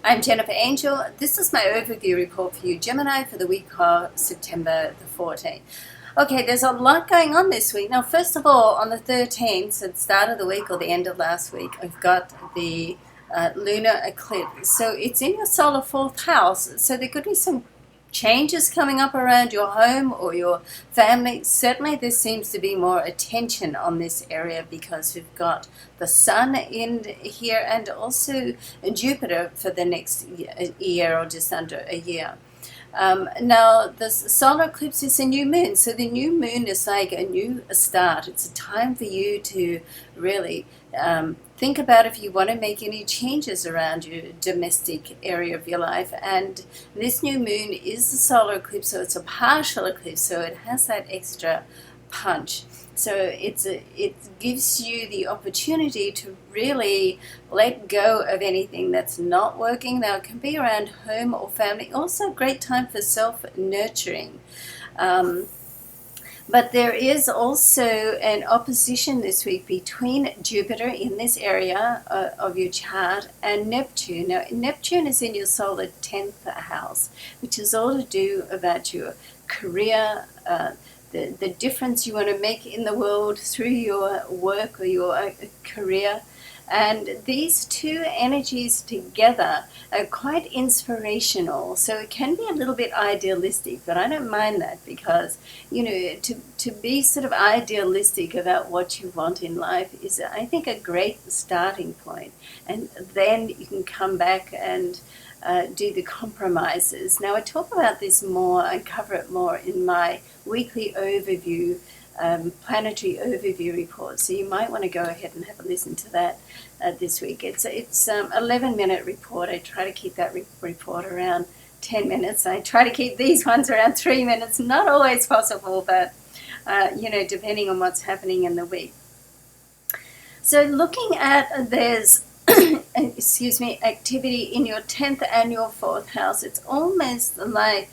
I'm Jennifer Angel. This is my overview report for you, Gemini, for the week of September the 14th. Okay, there's a lot going on this week. Now, first of all, on the 13th, at the start of the week or the end of last week, I've got the lunar eclipse. So it's in your solar fourth house. So there could be some changes coming up around your home or your family. Certainly there seems to be more attention on this area because we've got the sun in here and also Jupiter for the next year or just under a year. Now, the solar eclipse is a new moon, so the new moon is like a new start. It's a time for you to really think about if you want to make any changes around your domestic area of your life. And this new moon is a solar eclipse, so it's a partial eclipse, so it has that extra punch. So it gives you the opportunity to really let go of anything that's not working. Now, it can be around home or family. Also, a great time for self-nurturing. But there is also an opposition this week between Jupiter in this area of your chart and Neptune. Now, Neptune is in your solar 10th house, which is all to do about your career, the difference you want to make in the world through your work or your career. And these two energies together are quite inspirational. So it can be a little bit idealistic, but I don't mind that because, to be sort of idealistic about what you want in life is, I think, a great starting point. And then you can come back and do the compromises. Now, I talk about this more, I cover it more in my weekly overview, planetary overview report. So you might want to go ahead and have a listen to that this week. It's 11-minute report. I try to keep that report around 10 minutes. I try to keep these ones around 3 minutes. Not always possible, but depending on what's happening in the week. So looking at there's activity in your 10th and your 4th house, it's almost like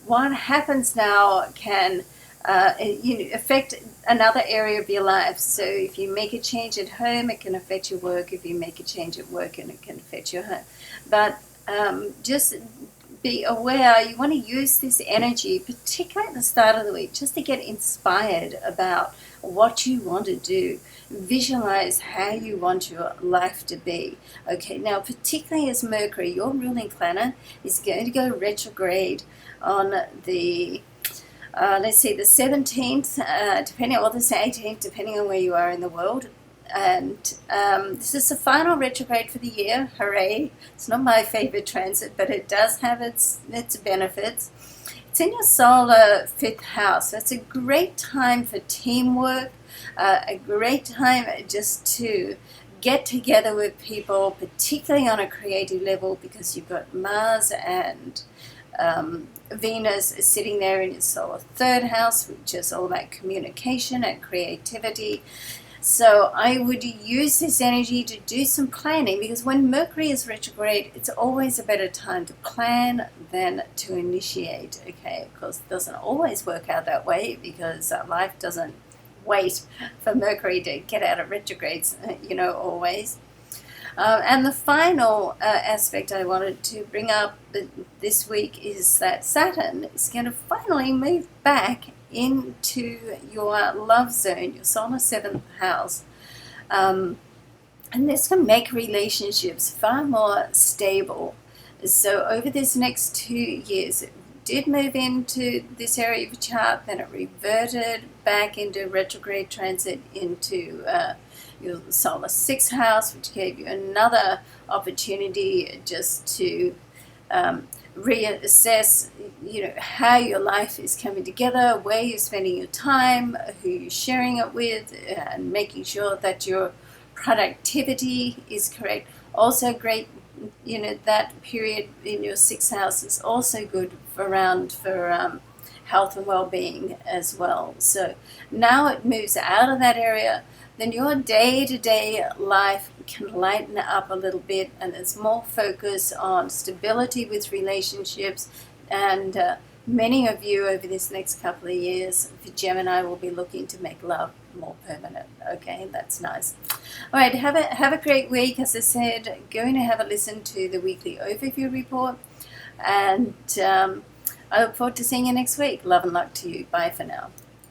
what happens now can affect another area of your life. So if you make a change at home, it can affect your work. If you make a change at work, and it can affect your home. But just be aware, you want to use this energy, particularly at the start of the week, just to get inspired about what you want to do. Visualize how you want your life to be. Okay, now particularly as Mercury, your ruling planet, is going to go retrograde on the the 17th, depending on, or the 18th, depending on where you are in the world. And this is the final retrograde for the year. Hooray! It's not my favorite transit, but it does have its benefits. It's in your solar 5th house. So it's a great time for teamwork, a great time just to get together with people, particularly on a creative level, because you've got Mars and Venus is sitting there in your solar 3rd house, which is all about communication and creativity. So I would use this energy to do some planning, because when Mercury is retrograde, it's always a better time to plan than to initiate. Okay, of course, it doesn't always work out that way because life doesn't wait for Mercury to get out of retrogrades, always. And the final aspect I wanted to bring up this week is that Saturn is going to finally move back into your love zone, your solar 7th house. And this can make relationships far more stable. So over this next 2 years, it did move into this area of your chart, then it reverted back into retrograde transit into your solar 6th house, which gave you another opportunity just to reassess, how your life is coming together, where you're spending your time, who you're sharing it with, and making sure that your productivity is correct. Also great, that period in your 6th house is also good for health and well-being as well. So now it moves out of that area, then your day-to-day life can lighten up a little bit, and there's more focus on stability with relationships. And many of you over this next couple of years for Gemini will be looking to make love more permanent. Okay, that's nice. All right, have a great week. As I said, going to have a listen to the weekly overview report, and I look forward to seeing you next week. Love and luck to you. Bye for now.